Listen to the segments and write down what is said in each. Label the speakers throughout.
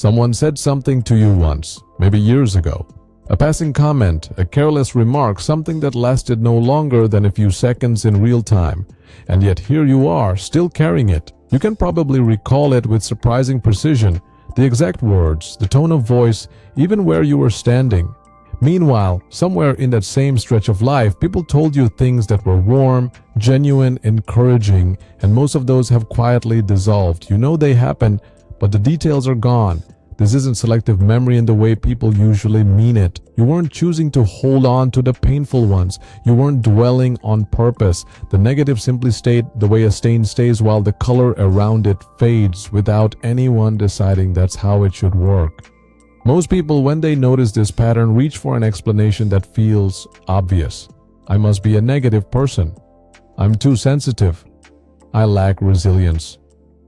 Speaker 1: Someone said something to you once, maybe years ago. A passing comment, a careless remark, something that lasted no longer than a few seconds in real time. And yet here you are, still carrying it. You can probably recall it with surprising precision, the exact words, the tone of voice, even where you were standing. Meanwhile, somewhere in that same stretch of life, people told you things that were warm, genuine, encouraging, and most of those have quietly dissolved. You know they happened, but the details are gone. This isn't selective memory in the way people usually mean it. You weren't choosing to hold on to the painful ones. You weren't dwelling on purpose. The negative simply stayed the way a stain stays while the color around it fades without anyone deciding that's how it should work. Most people, when they notice this pattern, reach for an explanation that feels obvious. I must be a negative person. I'm too sensitive. I lack resilience.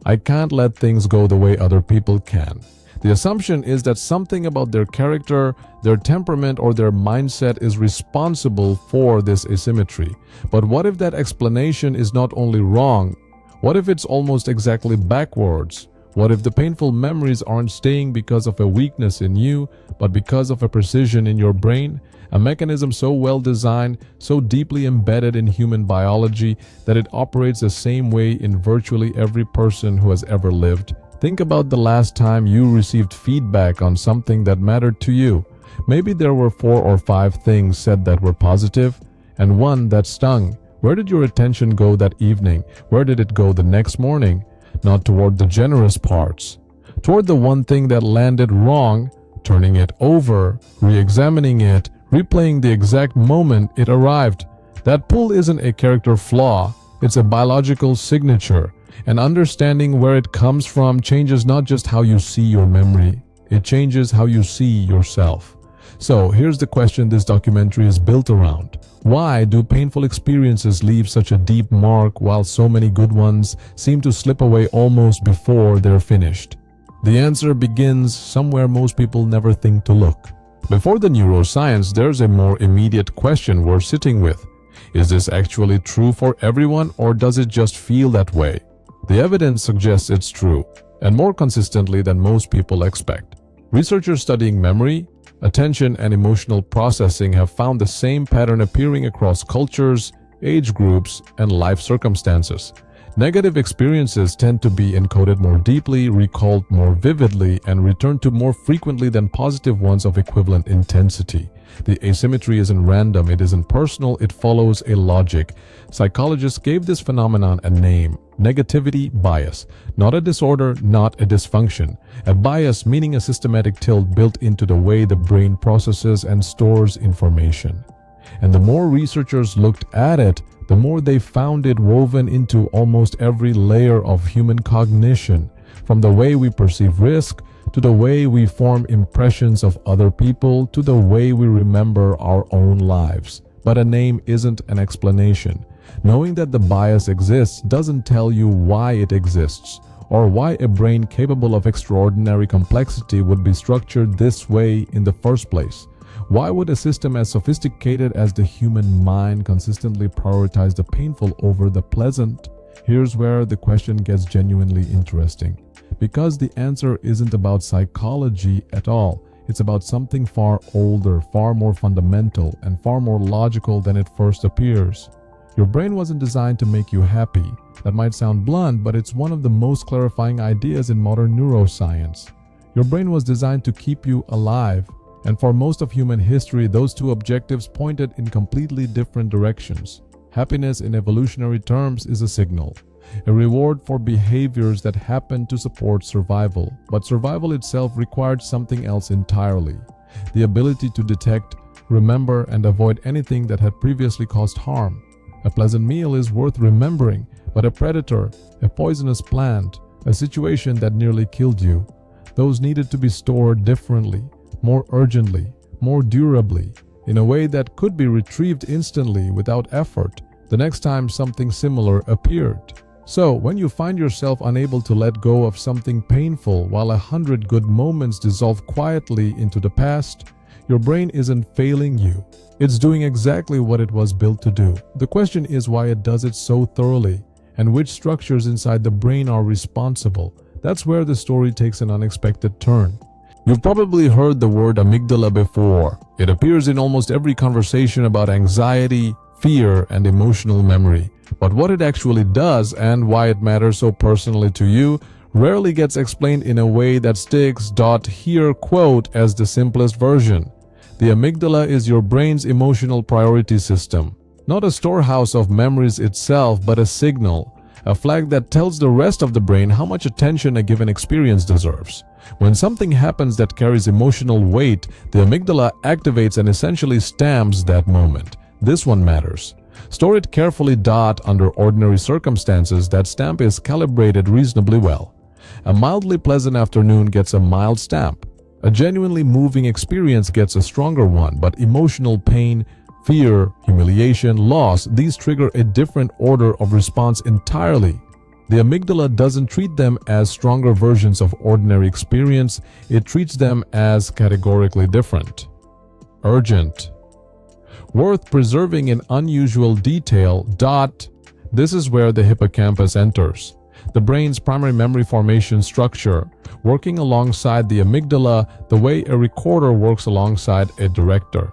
Speaker 1: I can't let things go the way other people can. The assumption is that something about their character, their temperament, or their mindset is responsible for this asymmetry. But what if that explanation is not only wrong? What if it's almost exactly backwards? What if the painful memories aren't staying because of a weakness in you, but because of a precision in your brain? A mechanism so well designed, so deeply embedded in human biology that it operates the same way in virtually every person who has ever lived. Think about the last time you received feedback on something that mattered to you. Maybe there were 4 or 5 things said that were positive, and one that stung. Where did your attention go that evening? Where did it go the next morning? Not toward the generous parts. Toward the one thing that landed wrong, turning it over, re-examining it, replaying the exact moment it arrived. That pull isn't a character flaw, it's a biological signature. And understanding where it comes from changes not just how you see your memory, it changes how you see yourself. So here's the question this documentary is built around. Why do painful experiences leave such a deep mark while so many good ones seem to slip away almost before they're finished? The answer begins somewhere most people never think to look. Before the neuroscience, there's a more immediate question we're sitting with. Is this actually true for everyone, or does it just feel that way? The evidence suggests it's true, and more consistently than most people expect. Researchers studying memory, attention, and emotional processing have found the same pattern appearing across cultures, age groups, and life circumstances. Negative experiences tend to be encoded more deeply, recalled more vividly, and returned to more frequently than positive ones of equivalent intensity. The asymmetry isn't random, it isn't personal, it follows a logic. Psychologists gave this phenomenon a name: negativity bias. Not a disorder, not a dysfunction. A bias meaning a systematic tilt built into the way the brain processes and stores information. And the more researchers looked at it, the more they found it woven into almost every layer of human cognition, from the way we perceive risk, to the way we form impressions of other people, to the way we remember our own lives. But a name isn't an explanation. Knowing that the bias exists doesn't tell you why it exists, or why a brain capable of extraordinary complexity would be structured this way in the first place. Why would a system as sophisticated as the human mind consistently prioritize the painful over the pleasant? Here's where the question gets genuinely interesting. Because the answer isn't about psychology at all. It's about something far older, far more fundamental, and far more logical than it first appears. Your brain wasn't designed to make you happy. That might sound blunt, but it's one of the most clarifying ideas in modern neuroscience. Your brain was designed to keep you alive. And for most of human history, those two objectives pointed in completely different directions. Happiness in evolutionary terms is a signal, a reward for behaviors that happen to support survival. But survival itself required something else entirely: the ability to detect, remember, and avoid anything that had previously caused harm. A pleasant meal is worth remembering, but a predator, a poisonous plant, a situation that nearly killed you, those needed to be stored differently, more urgently, more durably, in a way that could be retrieved instantly without effort the next time something similar appeared. So, when you find yourself unable to let go of something painful while 100 good moments dissolve quietly into the past, your brain isn't failing you. It's doing exactly what it was built to do. The question is why it does it so thoroughly, and which structures inside the brain are responsible. that's where the story takes an unexpected turn. You've probably heard the word amygdala before. It appears in almost every conversation about anxiety, fear, and emotional memory. But what it actually does and why it matters so personally to you rarely gets explained in a way that sticks. Here quote as the simplest version. The amygdala is your brain's emotional priority system. Not a storehouse of memories itself, but a signal, a flag that tells the rest of the brain how much attention a given experience deserves. When something happens that carries emotional weight, the amygdala activates and essentially stamps that moment. This one matters. Store it carefully. Under ordinary circumstances, that stamp is calibrated reasonably well. A mildly pleasant afternoon gets a mild stamp. A genuinely moving experience gets a stronger one, but emotional pain, fear, humiliation, loss, these trigger a different order of response entirely. The amygdala doesn't treat them as stronger versions of ordinary experience, it treats them as categorically different. Urgent. Worth preserving in unusual detail. This is where the hippocampus enters. The brain's primary memory formation structure, working alongside the amygdala the way a recorder works alongside a director.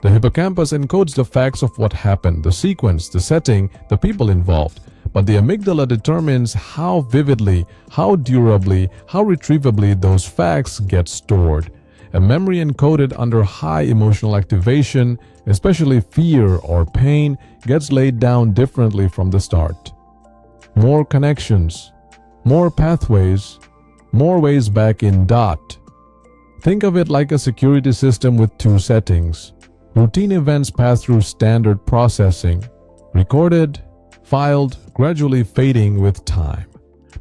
Speaker 1: The hippocampus encodes the facts of what happened, the sequence, the setting, the people involved. But the amygdala determines how vividly, how durably, how retrievably those facts get stored. A memory encoded under high emotional activation, especially fear or pain, gets laid down differently from the start. More connections, more pathways, more ways back in. Think of it like a security system with two settings. Routine events pass through standard processing, recorded, filed, gradually fading with time.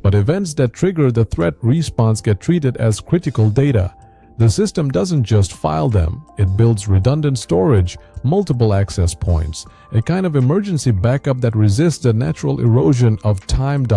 Speaker 1: But events that trigger the threat response get treated as critical data. The system doesn't just file them, it builds redundant storage, multiple access points, a kind of emergency backup that resists the natural erosion of time.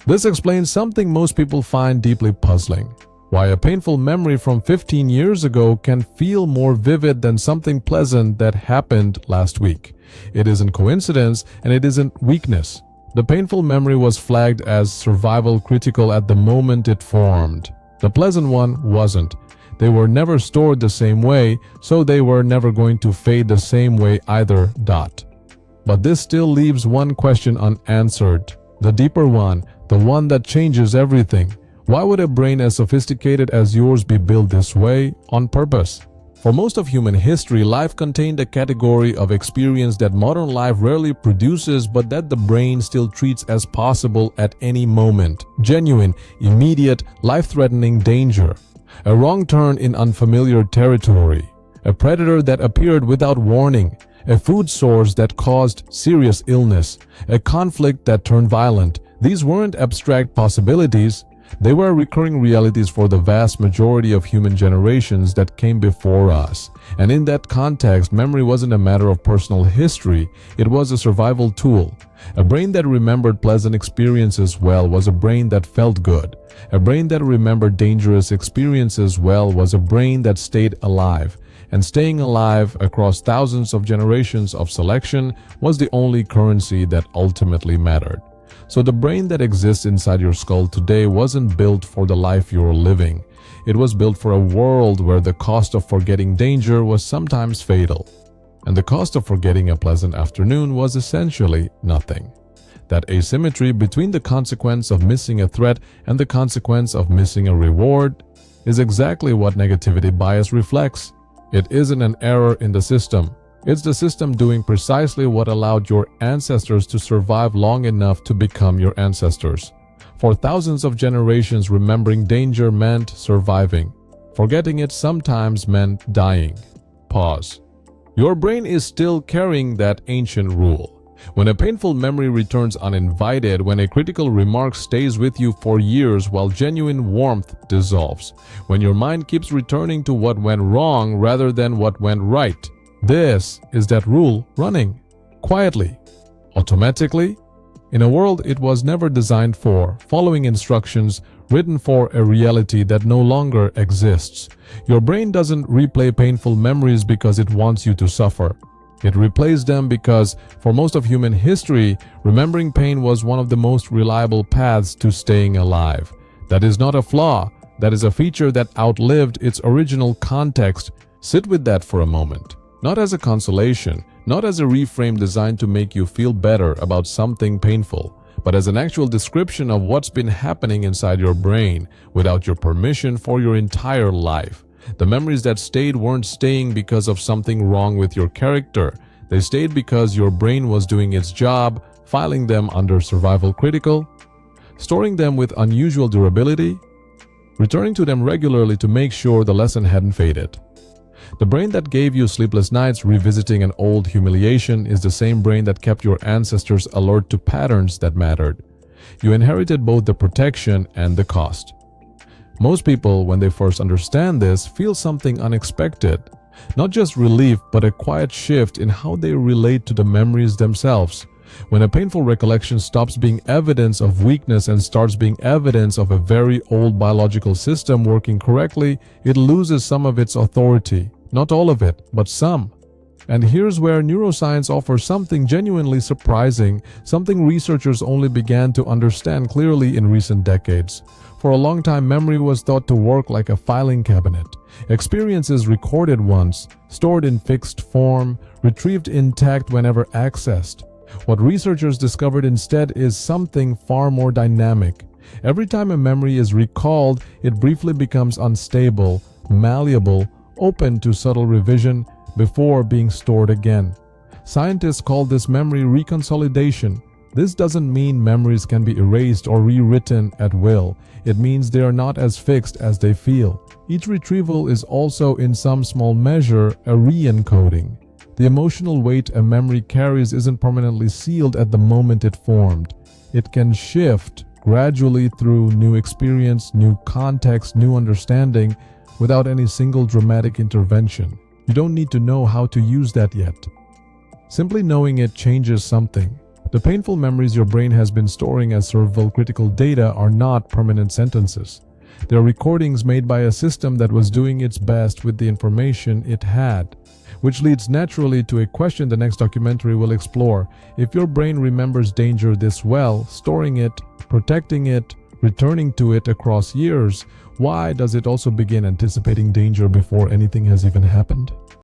Speaker 1: This explains something most people find deeply puzzling. Why a painful memory from 15 years ago can feel more vivid than something pleasant that happened last week. It isn't coincidence and it isn't weakness. The painful memory was flagged as survival critical at the moment it formed. The pleasant one wasn't. They were never stored the same way, so they were never going to fade the same way either. But this still leaves one question unanswered. The deeper one, the one that changes everything. Why would a brain as sophisticated as yours be built this way on purpose? For most of human history, life contained a category of experience that modern life rarely produces but that the brain still treats as possible at any moment. Genuine, immediate, life-threatening danger. A wrong turn in unfamiliar territory. A predator that appeared without warning. A food source that caused serious illness. A conflict that turned violent. These weren't abstract possibilities. They were recurring realities for the vast majority of human generations that came before us. And in that context, memory wasn't a matter of personal history, it was a survival tool. A brain that remembered pleasant experiences well was a brain that felt good. A brain that remembered dangerous experiences well was a brain that stayed alive. And staying alive across thousands of generations of selection was the only currency that ultimately mattered. So the brain that exists inside your skull today wasn't built for the life you're living. It was built for a world where the cost of forgetting danger was sometimes fatal. And the cost of forgetting a pleasant afternoon was essentially nothing. That asymmetry between the consequence of missing a threat and the consequence of missing a reward is exactly what negativity bias reflects. It isn't an error in the system. It's the system doing precisely what allowed your ancestors to survive long enough to become your ancestors. For thousands of generations, remembering danger meant surviving. Forgetting it sometimes meant dying. Pause. Your brain is still carrying that ancient rule. When a painful memory returns uninvited, when a critical remark stays with you for years while genuine warmth dissolves, when your mind keeps returning to what went wrong rather than what went right, this is that rule running, quietly, automatically, in a world it was never designed for, following instructions written for a reality that no longer exists. Your brain doesn't replay painful memories because it wants you to suffer. It replays them because, for most of human history, remembering pain was one of the most reliable paths to staying alive. That is not a flaw. That is a feature that outlived its original context. Sit with that for a moment. Not as a consolation, not as a reframe designed to make you feel better about something painful, but as an actual description of what's been happening inside your brain without your permission for your entire life. The memories that stayed weren't staying because of something wrong with your character. They stayed because your brain was doing its job, filing them under survival critical, storing them with unusual durability, returning to them regularly to make sure the lesson hadn't faded. The brain that gave you sleepless nights revisiting an old humiliation is the same brain that kept your ancestors alert to patterns that mattered. You inherited both the protection and the cost. Most people, when they first understand this, feel something unexpected. Not just relief, but a quiet shift in how they relate to the memories themselves. When a painful recollection stops being evidence of weakness and starts being evidence of a very old biological system working correctly, it loses some of its authority. Not all of it, but some. And here's where neuroscience offers something genuinely surprising, something researchers only began to understand clearly in recent decades. For a long time, memory was thought to work like a filing cabinet. Experiences recorded once, stored in fixed form, retrieved intact whenever accessed. What researchers discovered instead is something far more dynamic. Every time a memory is recalled, it briefly becomes unstable, malleable, open to subtle revision before being stored again. Scientists call this memory reconsolidation. This doesn't mean memories can be erased or rewritten at will. It means they are not as fixed as they feel. Each retrieval is also, in some small measure, a re-encoding. The emotional weight a memory carries isn't permanently sealed at the moment it formed. It can shift gradually through new experience, new context, new understanding, without any single dramatic intervention. You don't need to know how to use that yet. Simply knowing it changes something. The painful memories your brain has been storing as survival critical data are not permanent sentences. They are recordings made by a system that was doing its best with the information it had. Which leads naturally to a question the next documentary will explore. If your brain remembers danger this well, storing it, protecting it, returning to it across years, why does it also begin anticipating danger before anything has even happened?